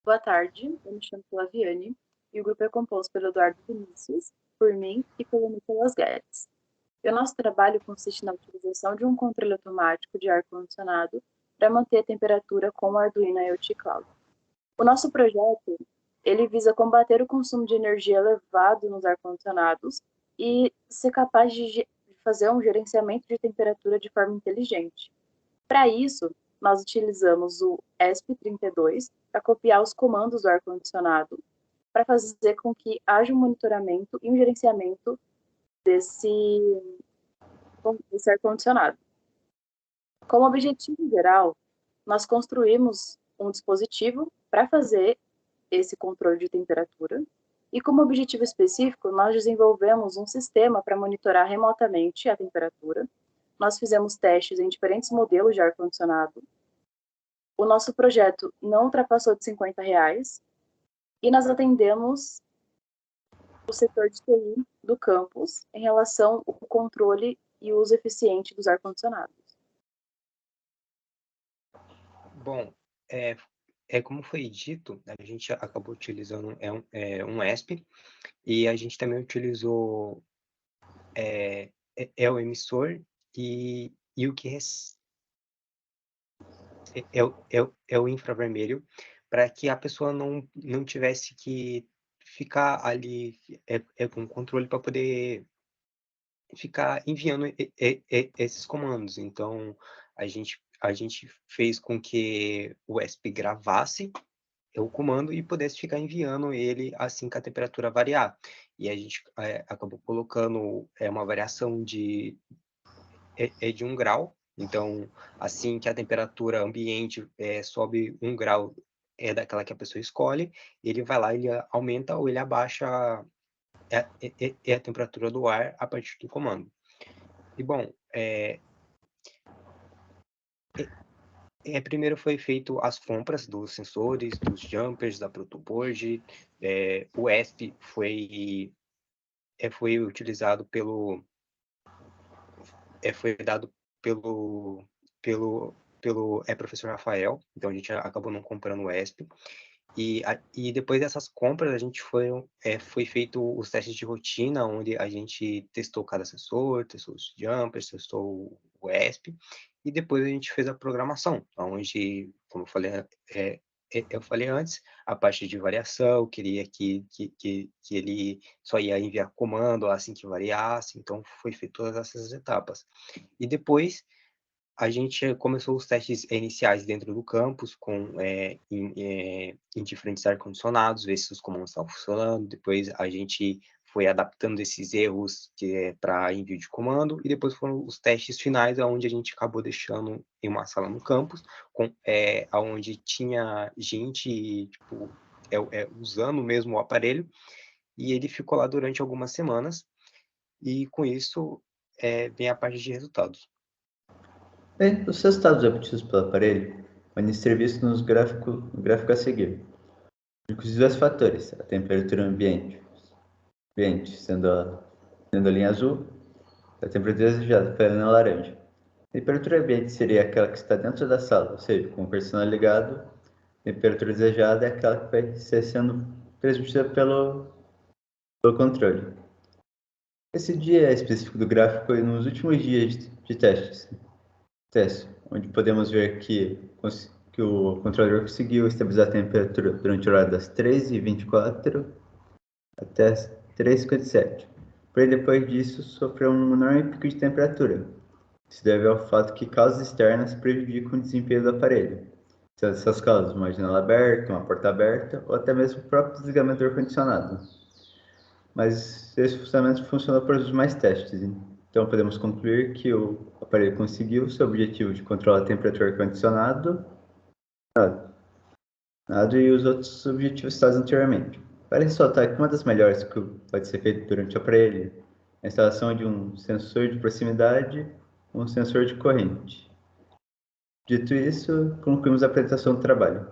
Boa tarde, eu me chamo Flaviane e o grupo é composto pelo Eduardo Vinícius, por mim e pelo Nicolas Guedes. E o nosso trabalho consiste na utilização de um controle automático de ar-condicionado para manter a temperatura com o Arduino IoT Cloud. O nosso projeto, ele visa combater o consumo de energia elevado nos ar-condicionados e ser capaz de fazer um gerenciamento de temperatura de forma inteligente. Para isso, nós utilizamos o ESP32 para copiar os comandos do ar-condicionado, para fazer com que haja um monitoramento e um gerenciamento desse ar-condicionado. Como objetivo geral, nós construímos um dispositivo para fazer esse controle de temperatura e, como objetivo específico, nós desenvolvemos um sistema para monitorar remotamente a temperatura. Nós fizemos testes em diferentes modelos de ar-condicionado. O nosso projeto não ultrapassou de R$ 50 e nós atendemos o setor de TI do campus em relação ao controle e uso eficiente dos ar-condicionados. Bom, como foi dito, a gente acabou utilizando um ESP e a gente também utilizou o emissor e o que é o infravermelho, para que a pessoa não tivesse que ficar ali com controle para poder ficar enviando esses comandos. Então, a gente fez com que o ESP gravasse o comando e pudesse ficar enviando ele assim que a temperatura variar. E a gente acabou colocando uma variação de 1 grau. Então, assim que a temperatura ambiente sobe 1 grau, daquela que a pessoa escolhe, ele vai lá, ele aumenta ou ele abaixa a temperatura do ar a partir do comando. E, bom, primeiro foi feito as compras dos sensores, dos jumpers, da protoboard. O ESP foi utilizado foi dado pelo professor Rafael, então a gente acabou não comprando o ESP. E depois dessas compras, a gente foi feito os testes de rotina, onde a gente testou cada sensor, testou os jumpers, testou o ESP, e depois a gente fez a programação, onde, como eu falei antes, a parte de variação, queria que ele só ia enviar comando assim que variasse, então foi feito todas essas etapas. E depois a gente começou os testes iniciais dentro do campus, em diferentes ar-condicionados, ver se os comandos estavam funcionando. Depois a gente foi adaptando esses erros para envio de comando, e depois foram os testes finais, onde a gente acabou deixando em uma sala no campus, onde tinha gente tipo, usando mesmo o aparelho, e ele ficou lá durante algumas semanas, e com isso vem a parte de resultados. Bem, os resultados obtidos pelo aparelho podem ser vistos no gráfico a seguir. Inclusive os fatores, a temperatura ambiente sendo a linha azul, a temperatura desejada pela linha laranja. A temperatura ambiente seria aquela que está dentro da sala, ou seja, com o personal ligado. A temperatura desejada é aquela que vai ser sendo transmitida pelo controle. Esse dia específico do gráfico foi nos últimos dias de teste, onde podemos ver que o controlador conseguiu estabilizar a temperatura durante o horário das 13h24 até as 3h57. Porém, depois disso, sofreu um enorme pico de temperatura. Isso deve ao fato que causas externas prejudicam o desempenho do aparelho. São essas causas uma janela aberta, uma porta aberta ou até mesmo o próprio desligamento do ar-condicionado. Mas esse funcionamento funcionou para os demais testes. Então, podemos concluir que o aparelho conseguiu seu objetivo de controlar a temperatura do ar-condicionado e os outros objetivos citados anteriormente. Vale ressaltar que uma das melhores que pode ser feita durante o aparelho é a instalação de um sensor de proximidade ou um sensor de corrente. Dito isso, concluímos a apresentação do trabalho.